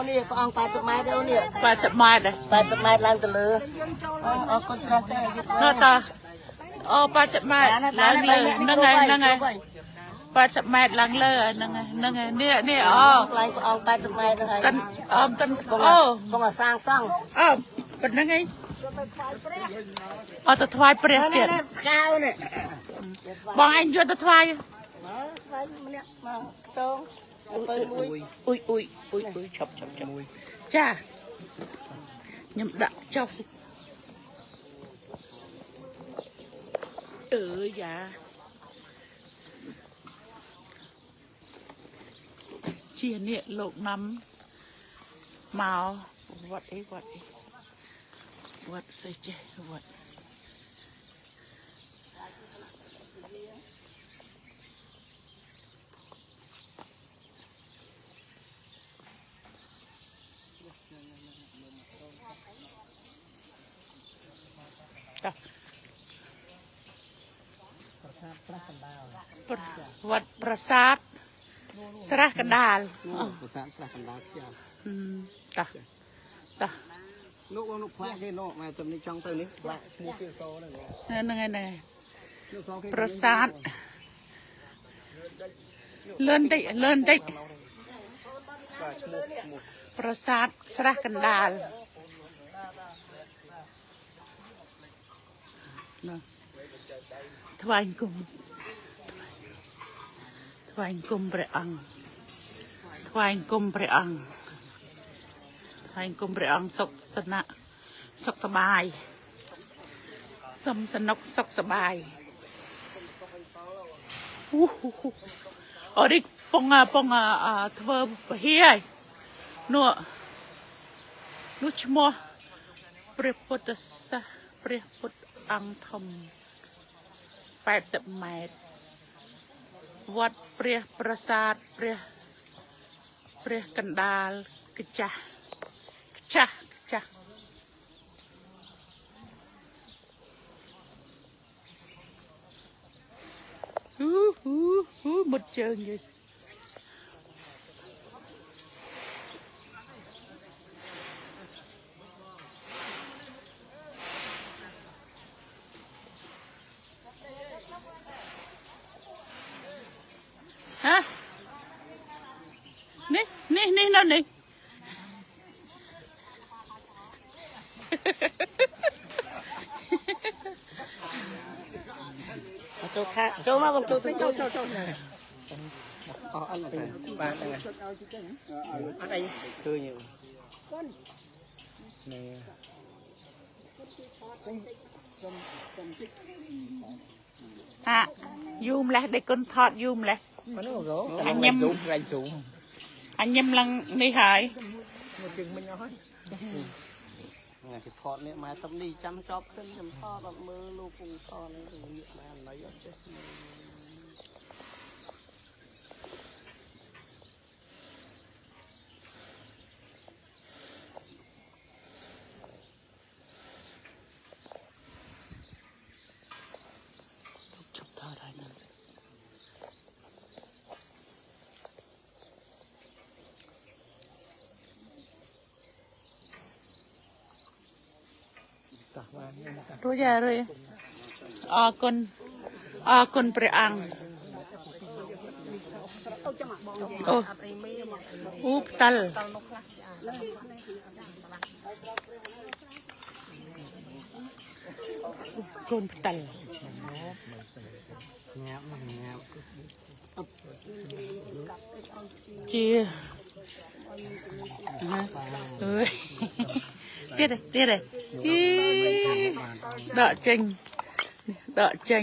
นี่ฟอง80 ម៉ែត្រđâu nè 80 ម៉ែត្រ 80 ម៉ែត្រឡើងទៅលើអរគុណច្រើនចាស់នោះតាអូ80 ម៉ែត្រឡើងលើហ្នឹងហើយ80 ម៉ែត្រឡើងលើហ្នឹងហើយនេះអូកន្លែងព្រះអង្គ80 ម៉ែត្រហ្នឹងហើយកិនកិនអូបងសាងសង់អូប៉ុណ្្នឹងឯងអត់ទៅថ្វាយព្រះទៀតខោនេះបងឯងយកទៅថ្វាយថ្វាយម្នាក់មកតងទៅមួយអ៊ុយឈប់ចាខ្ញុំដាក់ចុះសិយ៉ាជានេះលោកណាំមកវត្តអីវត្តស្អីចេះវត្តវត្តប្រាសាទស្រះកណ្ដាលប្រាសាទស្រះកណ្ដាលខ្ជាប់តានោះផ្លាកគេនោះមកទៅនេះចង់ទៅនេះផ្លាកឈ្មោះគេសហ្នឹងហើយប្រាសាទលឿនតិចប្រាសាទស្រះកណ្ដាលថ្វាយគុំព្រះអង្គថ្វាយគុំព្រះអង្គសុខសប្បាយសុំសនុកសុខសប្បាយអូនេះពងធ្វើពហិហើយនោះឈ្មោះព្រះពុទ្ធអង្គធំ80 ម៉ែត្រវត្តព្រះប្រាសាទព្រះកណ្ដាលខ្ចាស់មុតជើងយីហ៎នេះនៅនេះចូលមកបងចូលអត់អីបានហ្នឹងអត់អីឃើញយូរម្លេះដេកគុណថតយូរម្លេះអញញឹមឡើងនេះហើយជើងមិញអស់ហើយថ្ងៃទីថតនេះម៉ែតំនេះចាំចប់សិនខ្ញុំថតអត់មើលលោកពងថតនេះងាកម៉ែអីអត់ចេះជប់ថតហើយណារួចអរគុណព្រះអង្គអូផ្ទាល់កូនផ្ទាល់ញាប់ជាទៀតដកចេញ